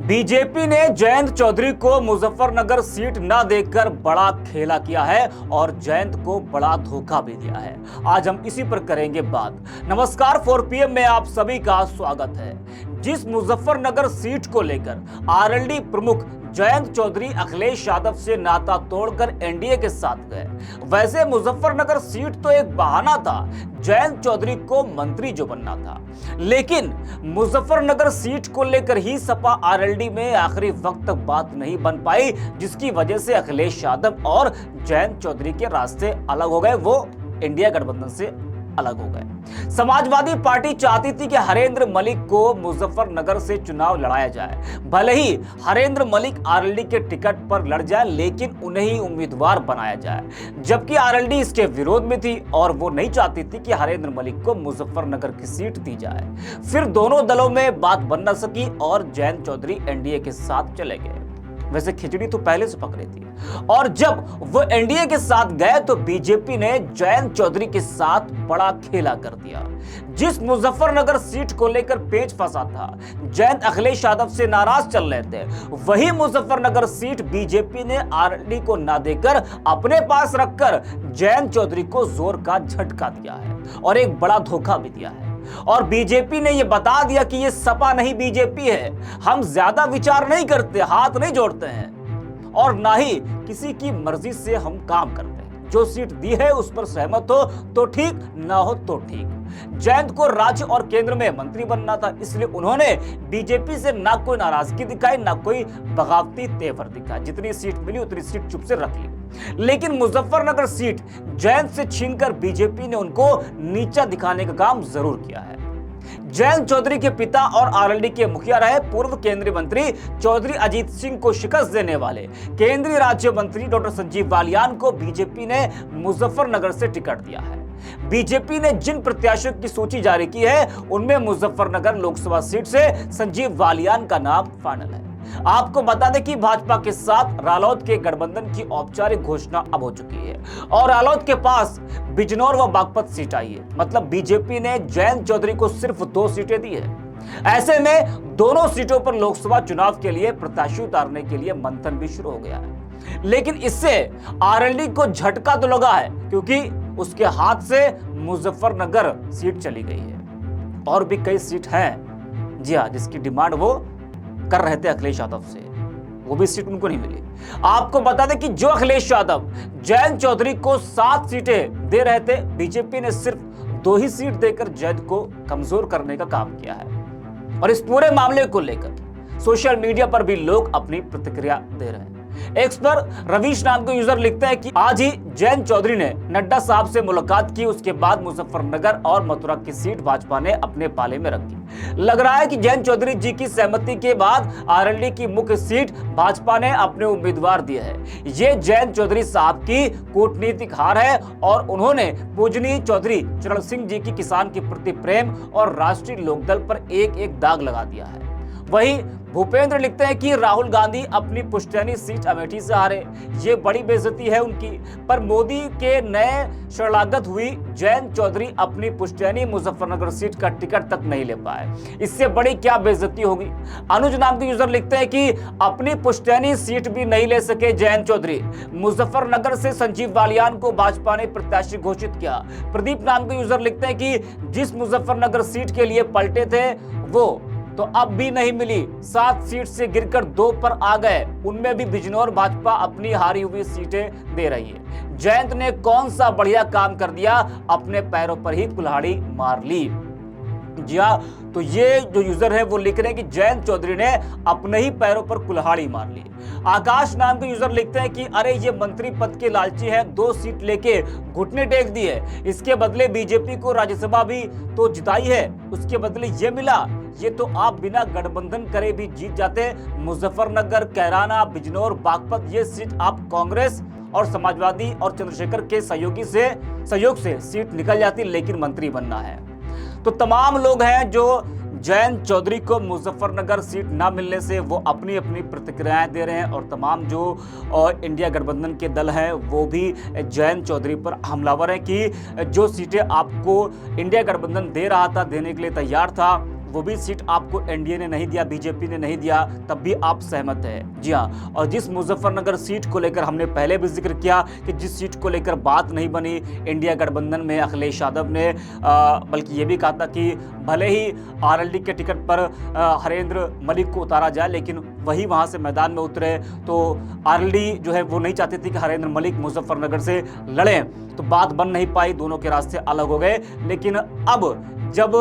BJP ने जयंत चौधरी को Muzaffarnagar seat न देकर बड़ा खेला किया है और जयंत को बड़ा धोखा भी दिया है। आज हम इसी पर करेंगे बात। नमस्कार, 4PM में आप सभी का स्वागत है। जिस मुजफ्फरनगर सीट को लेकर आरएलडी प्रमुख जयंत चौधरी अखिलेश यादव से नाता तोड़कर एनडीए के साथ गए, वैसे मुजफ्फरनगर सीट तो एक बहाना था जयंत चौधरी को मंत्री जो बनना था, लेकिन मुजफ्फरनगर सीट को लेकर ही सपा आरएलडी में आखिरी वक्त तक बात नहीं बन पाई, जिसकी वजह से अखिलेश यादव और जयंत चौधरी के रास्ते अलग हो गए। वो इंडिया गठबंधन से अलग हो गए। समाजवादी पार्टी चाहती थी कि हरेंद्र मलिक को मुजफ्फरनगर से चुनाव लड़ाया जाए। भले ही हरेंद्र मलिक आरएलडी के टिकट पर लड़ जाए, लेकिन उन्हें ही उम्मीदवार बनाया जाए, जबकि आरएलडी इसके विरोध में थी और वो नहीं चाहती थी कि हरेंद्र मलिक को मुजफ्फरनगर की सीट दी जाए। फिर दोनों दलों में बात बन न सकी और जयंत चौधरी एनडीए के साथ चले गए। वैसे खिचड़ी तो पहले से पक रही थी, और जब वो एनडीए के साथ गए तो बीजेपी ने जयंत चौधरी के साथ बड़ा खेला कर दिया। जिस मुजफ्फरनगर सीट को लेकर पेच फंसा था, जयंत अखिलेश यादव से नाराज चल रहे थे, वही मुजफ्फरनगर सीट बीजेपी ने आरएलडी को ना देकर अपने पास रखकर जयंत चौधरी को जोर का झटका दिया है और एक बड़ा धोखा भी दिया है। और बीजेपी ने यह बता दिया कि यह सपा नहीं बीजेपी है, हम ज्यादा विचार नहीं करते, हाथ नहीं जोड़ते हैं और ना ही किसी की मर्जी से हम काम करते हैं। जो सीट दी है उस पर सहमत हो तो ठीक, ना हो तो ठीक। जयंत को राज्य और केंद्र में मंत्री बनना था, इसलिए उन्होंने बीजेपी से ना कोई नाराजगी दिखाई, ना कोई बगावती तेवर दिखाया। जितनी सीट मिली उतनी सीट चुप से रख ली। लेकिन मुजफ्फरनगर सीट जयंत से छीनकर बीजेपी ने उनको नीचा दिखाने का काम जरूर किया है। जयंत चौधरी के पिता और आरएलडी के मुखिया रहे पूर्व केंद्रीय मंत्री चौधरी अजीत सिंह को शिकस्त देने वाले केंद्रीय राज्य मंत्री डॉक्टर संजीव बालियान को बीजेपी ने मुजफ्फरनगर से टिकट दिया है। बीजेपी ने जिन प्रत्याशियों की सूची जारी की है, उनमें मुजफ्फरनगर लोकसभा सीट से संजीव बालियान का नाम फाइनल है। आपको बता दें कि भाजपा के साथ रालोद के गठबंधन की औपचारिक घोषणा अब हो चुकी है और रालोद के पास बिजनौर व बागपत सीट आई है। मतलब बीजेपी ने जयंत चौधरी को सिर्फ 2 सीटें दी है। ऐसे में दोनों सीटों पर लोकसभा चुनाव के लिए प्रत्याशी उतारने के लिए मंथन भी शुरू हो गया है। लेकिन इससे आरएलडी को झटका तो लगा है, क्योंकि उसके हाथ से मुजफ्फरनगर सीट चली गई है और भी कई सीट हैं, जी हाँ, जिसकी डिमांड वो कर रहे थे अखिलेश यादव से, वो भी सीट उनको नहीं मिली। आपको बता दें कि जो अखिलेश यादव जयंत चौधरी को 7 सीटें दे रहे थे, बीजेपी ने सिर्फ 2 ही सीट देकर जयंत को कमजोर करने का काम किया है। और इस पूरे मामले को लेकर सोशल मीडिया पर भी लोग अपनी प्रतिक्रिया दे रहे हैं। एक्स पर रवीश नाम के यूजर लिखते हैं कि आज ही जयंत चौधरी ने नड्डा साहब से मुलाकात की, उसके बाद मुजफ्फरनगर और मथुरा की सीट भाजपा ने अपने पाले में रखी। लग रहा है कि जयंत चौधरी जी की सहमति के बाद आरएलडी की मुख्य सीट भाजपा ने अपने उम्मीदवार दिए है। ये जयंत चौधरी साहब की कूटनीतिक हार है और उन्होंने पूजनीय चौधरी चरण सिंह जी की किसान के प्रति प्रेम और राष्ट्रीय लोकदल पर एक एक दाग लगा दिया है। वहीं भूपेंद्र लिखते हैं कि राहुल गांधी अपनी पुश्तैनी सीट अमेठी से हारे, ये बड़ी बेइज्जती है उनकी, पर मोदी के नए शरणागत हुई जयंत चौधरी अपनी पुश्तैनी मुजफ्फरनगर सीट का टिकट तक नहीं ले पाए, इससे बड़ी क्या बेइज्जती होगी। अनुज नाम के यूजर लिखते हैं कि अपनी पुश्तैनी सीट भी नहीं ले सके जयंत चौधरी, मुजफ्फरनगर से संजीव बालियान को भाजपा ने प्रत्याशी घोषित किया। प्रदीप नाम के यूजर लिखते हैं कि जिस मुजफ्फरनगर सीट के लिए पलटे थे वो तो अब भी नहीं मिली, 7 सीट से गिरकर 2 पर आ गए, उनमें भी बिजनौर भाजपा अपनी हारी हुई सीटें दे रही है। जयंत ने कौन सा बढ़िया काम कर दिया, अपने पैरों पर ही कुल्हाड़ी मार ली। जी हाँ, तो ये जो यूजर है वो लिख रहे हैं कि जयंत चौधरी ने अपने ही पैरों पर कुल्हाड़ी मार ली। आकाश नाम के यूजर लिखते हैं कि अरे ये मंत्री पद के लालची है, 2 सीट लेके घुटने टेक दिए, इसके बदले बीजेपी को राज्यसभा भी तो जिताई है, उसके बदले ये मिला, ये तो आप बिना गठबंधन करे भी जीत जाते। मुजफ्फरनगर, कैराना, बिजनौर, बागपत, ये सीट आप कांग्रेस और समाजवादी और चंद्रशेखर के सहयोग से सीट निकल जाती, लेकिन मंत्री बनना है। तो तमाम लोग हैं जो जयंत चौधरी को मुजफ्फरनगर सीट ना मिलने से वो अपनी अपनी प्रतिक्रियाएं दे रहे हैं और तमाम जो इंडिया गठबंधन के दल हैं वो भी जयंत चौधरी पर हमलावर हैं कि जो सीटें आपको इंडिया गठबंधन दे रहा था, देने के लिए तैयार था, वो भी सीट आपको एनडीए ने नहीं दिया, बीजेपी ने नहीं दिया, तब भी आप सहमत है। जी हाँ, और जिस मुजफ्फरनगर सीट को लेकर हमने पहले भी जिक्र किया कि जिस सीट को लेकर बात नहीं बनी इंडिया गठबंधन में, अखिलेश यादव ने बल्कि ये भी कहा था कि भले ही आरएलडी के टिकट पर हरेंद्र मलिक को उतारा जाए, लेकिन वही वहां से मैदान में उतरे तो आरएलडी जो है वो नहीं चाहती थी कि हरेंद्र मलिक मुजफ्फरनगर से लड़ें, तो बात बन नहीं पाई, दोनों के रास्ते अलग हो गए। लेकिन अब जब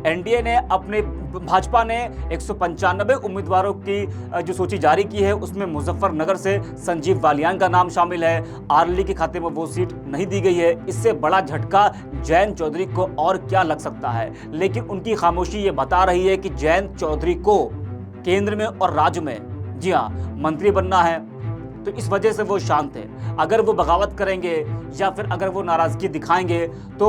एनडीए ने अपने भाजपा ने 195 उम्मीदवारों की जो सूची जारी की है उसमें मुजफ्फरनगर से संजीव बालियान का नाम शामिल है, आरएलडी के खाते में वो सीट नहीं दी गई है। इससे बड़ा झटका जयंत चौधरी को और क्या लग सकता है, लेकिन उनकी खामोशी ये बता रही है कि जयंत चौधरी को केंद्र में और राज्य में, जी हाँ, मंत्री बनना है, तो इस वजह से वो शांत है। अगर वो बगावत करेंगे या फिर अगर वो नाराजगी दिखाएंगे तो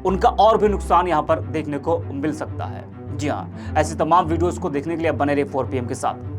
उनका और भी नुकसान यहां पर देखने को मिल सकता है। जी हाँ, ऐसे तमाम वीडियोस को देखने के लिए बने रहिए 4PM के साथ।